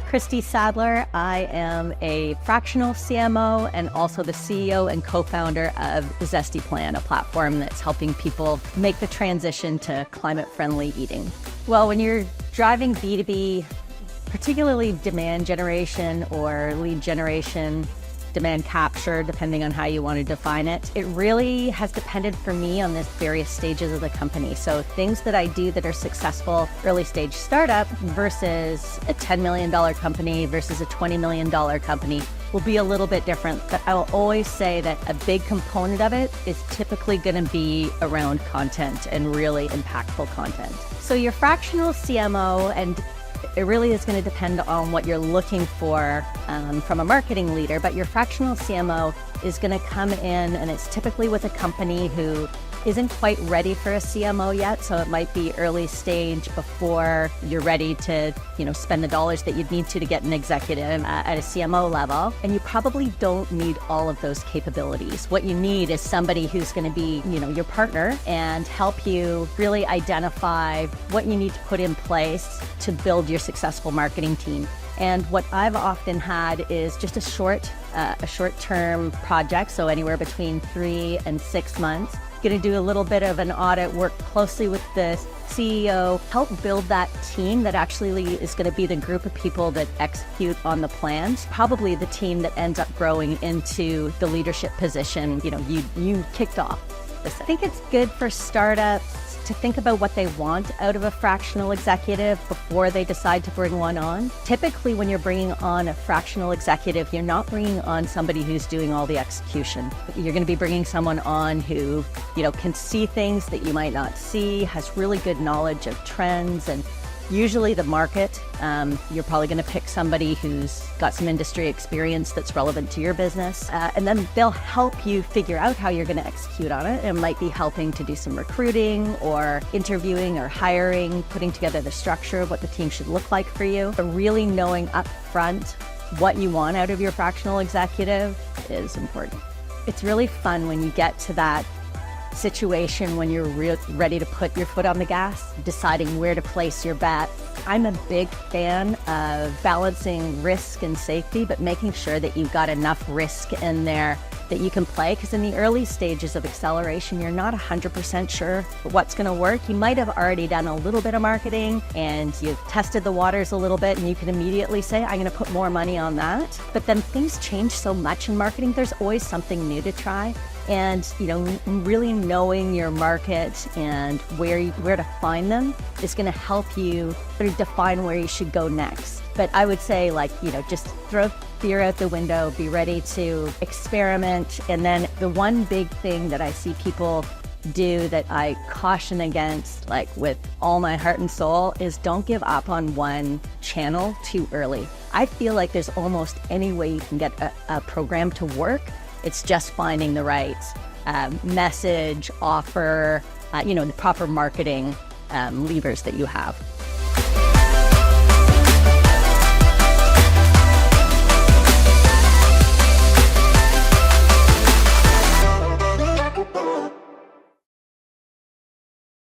Kristy Sadler. I am a fractional CMO and also the CEO and co-founder of ZestyPlan, a platform that's helping people make the transition to climate-friendly eating. Well, when you're driving B2B, particularly demand generation or lead generation, demand capture, depending on how you want to define it, it really has depended for me on the various stages of the company. So things that I do that are successful early stage startup versus a $10 million company versus a $20 million company will be a little bit different. But I will always say that a big component of it is typically going to be around content and really impactful content. So your fractional CMO, and it really is going to depend on what you're looking for from a marketing leader, but your fractional CMO is going to come in, and it's typically with a company who isn't quite ready for a CMO yet. So it might be early stage before you're ready to, spend the dollars that you'd need to get an executive at a CMO level. And you probably don't need all of those capabilities. What you need is somebody who's going to be, your partner and help you really identify what you need to put in place to build your successful marketing team. And what I've often had is just a short-term project, so anywhere between 3 and 6 months. Going to do a little bit of an audit, work closely with the CEO, help build that team that actually is going to be the group of people that execute on the plans, probably the team that ends up growing into the leadership position you kicked off. I think it's good for startups to think about what they want out of a fractional executive before they decide to bring one on. Typically, when you're bringing on a fractional executive, you're not bringing on somebody who's doing all the execution. You're going to be bringing someone on who, can see things that you might not see, has really good knowledge of trends and usually the market. You're probably going to pick somebody who's got some industry experience that's relevant to your business. And then they'll help you figure out how you're going to execute on it. It might be helping to do some recruiting or interviewing or hiring, putting together the structure of what the team should look like for you. But really knowing up front what you want out of your fractional executive is important. It's really fun when you get to that situation when you're ready to put your foot on the gas, deciding where to place your bet. I'm a big fan of balancing risk and safety, but making sure that you've got enough risk in there that you can play, because in the early stages of acceleration, you're not 100% sure what's going to work. You might have already done a little bit of marketing and you've tested the waters a little bit, and you can immediately say, I'm going to put more money on that. But then things change so much in marketing. There's always something new to try. And, really knowing your market and where to find them is going to help you sort of define where you should go next. But I would say, just throw fear out the window, be ready to experiment. And then the one big thing that I see people do that I caution against, with all my heart and soul, is don't give up on one channel too early. I feel like there's almost any way you can get a program to work. It's just finding the right message, offer, the proper marketing levers that you have.